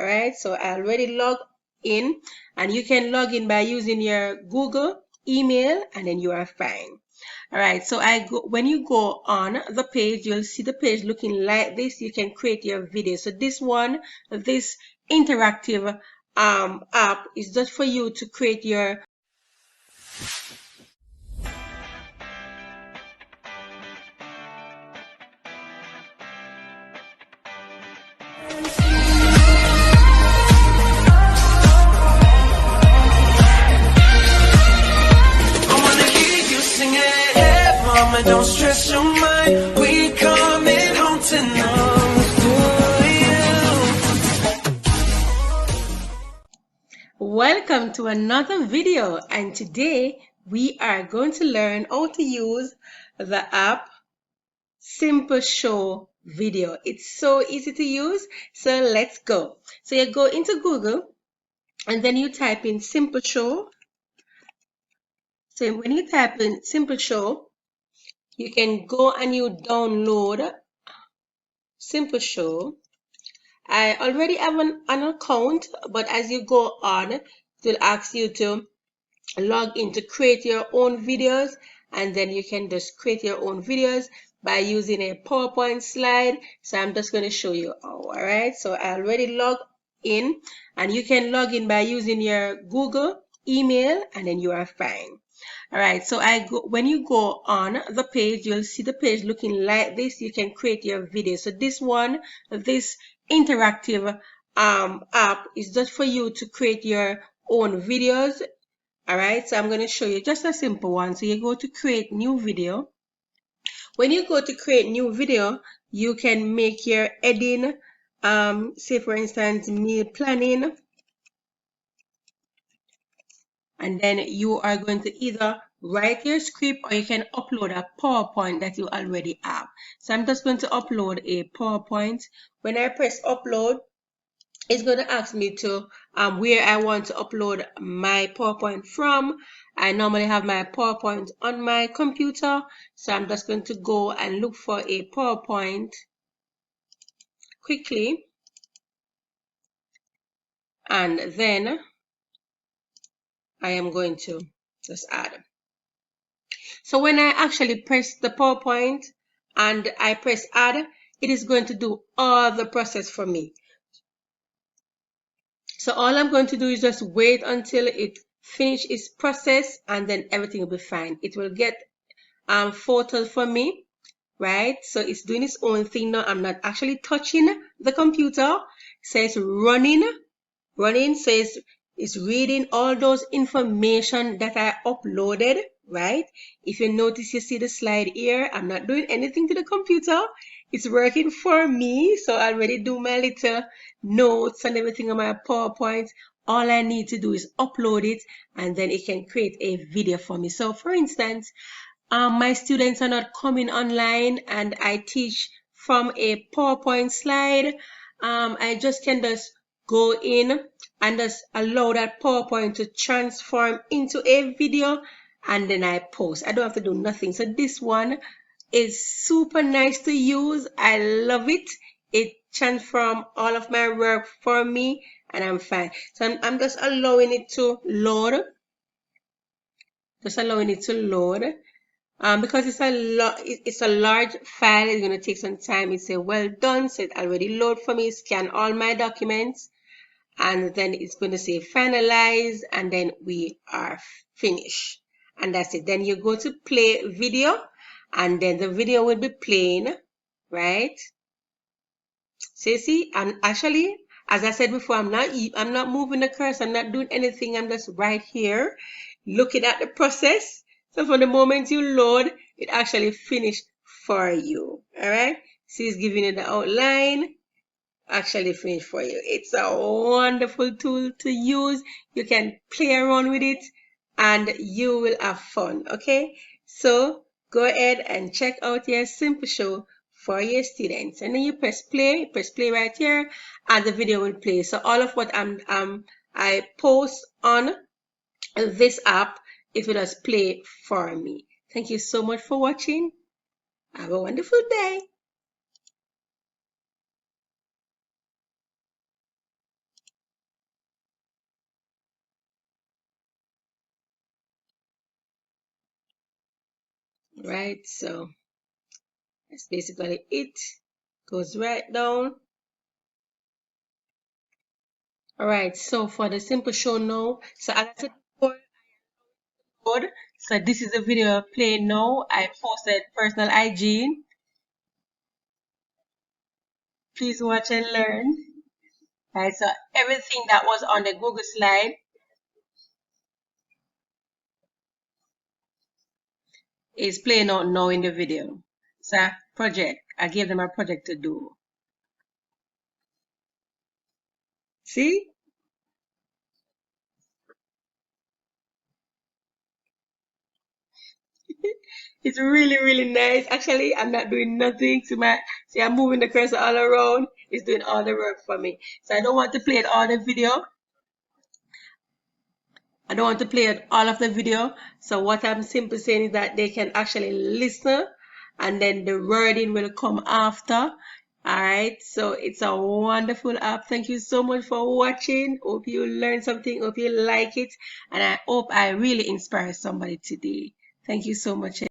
right, so I already logged in, and you can log in by using your Google email, and then you are fine. All right, so when you go on the page, you'll see the page looking like this. You can create your video. So this interactive app is just for you to create your don't stress your mind, we coming home tonight. Welcome to another video, and today we are going to learn how to use the app simpleshow video. It's so easy to use, so let's go. So you go into Google and then you type in simpleshow. So when you type in simpleshow, you can go and you download simpleshow. I already have an account, but as you go on, it will ask you to log in to create your own videos, and then you can just create your own videos by using a PowerPoint slide. So I'm just going to show you how. All right, so I already logged in, and you can log in by using your Google email, and then you are fine. All right, so when you go on the page, you'll see the page looking like this. You can create your video. So this interactive app is just for you to create your own videos. All right, so I'm going to show you just a simple one. So you go to create new video. When you go to create new video, you can make your heading, say for instance, meal planning. And then you are going to either write your script or you can upload a PowerPoint that you already have. So I'm just going to upload a PowerPoint. When I press upload, it's going to ask me to where I want to upload my PowerPoint from. I normally have my PowerPoint on my computer, so I'm just going to go and look for a PowerPoint quickly, and then I am going to just add. So when I actually press the PowerPoint and I press add, it is going to do all the process for me. So all I'm going to do is just wait until it finishes its process, and then everything will be fine. It will get photos for me, right? So it's doing its own thing now. I'm not actually touching the computer. So it's running. So it's reading all those information that I uploaded, right? If you notice, you see the slide here. I'm not doing anything to the computer. It's working for me. So I already do my little notes and everything on my PowerPoint. All I need to do is upload it, and then it can create a video for me. So for instance, my students are not coming online and I teach from a PowerPoint slide. I just can just go in and just allow that PowerPoint to transform into a video, and then I post. I don't have to do nothing. So this one is super nice to use. I love it. It transforms all of my work for me, and I'm fine. So I'm just allowing it to load. Just allowing it to load. Because it's a large file, it's going to take some time. It's a well done, so it already load for me. Scan all my documents, and then it's going to say finalize, and then we are finished, and that's it. Then you go to play video, and then the video will be playing, right? So you see, and actually, as I said before, I'm not moving the cursor, I'm not doing anything. I'm just right here looking at the process. So from the moment you load, it actually finished for you. All right. See, it's giving you the outline. Actually finished for you. It's a wonderful tool to use. You can play around with it and you will have fun. Okay. So go ahead and check out your simpleshow for your students, and then you press play right here, and the video will play. So all of what I post on this app, it will just play for me. Thank you so much for watching. Have a wonderful day. right? So that's basically it. Goes right down. All right, so for the simple show now, so as I said before, so this is the video playing now. I posted personal hygiene. Please watch and learn. Right, so everything that was on the Google slide is playing out now in the video. So project, I gave them a project to do. See? It's really, really nice. Actually, I'm not doing nothing to my, see, I'm moving the cursor all around. It's doing all the work for me. So I don't want to play it all the video. I don't want to play it all of the video. So what I'm simply saying is that they can actually listen and then the wording will come after. All right. So it's a wonderful app. Thank you so much for watching. Hope you learned something. Hope you like it. And I hope I really inspire somebody today. Thank you so much.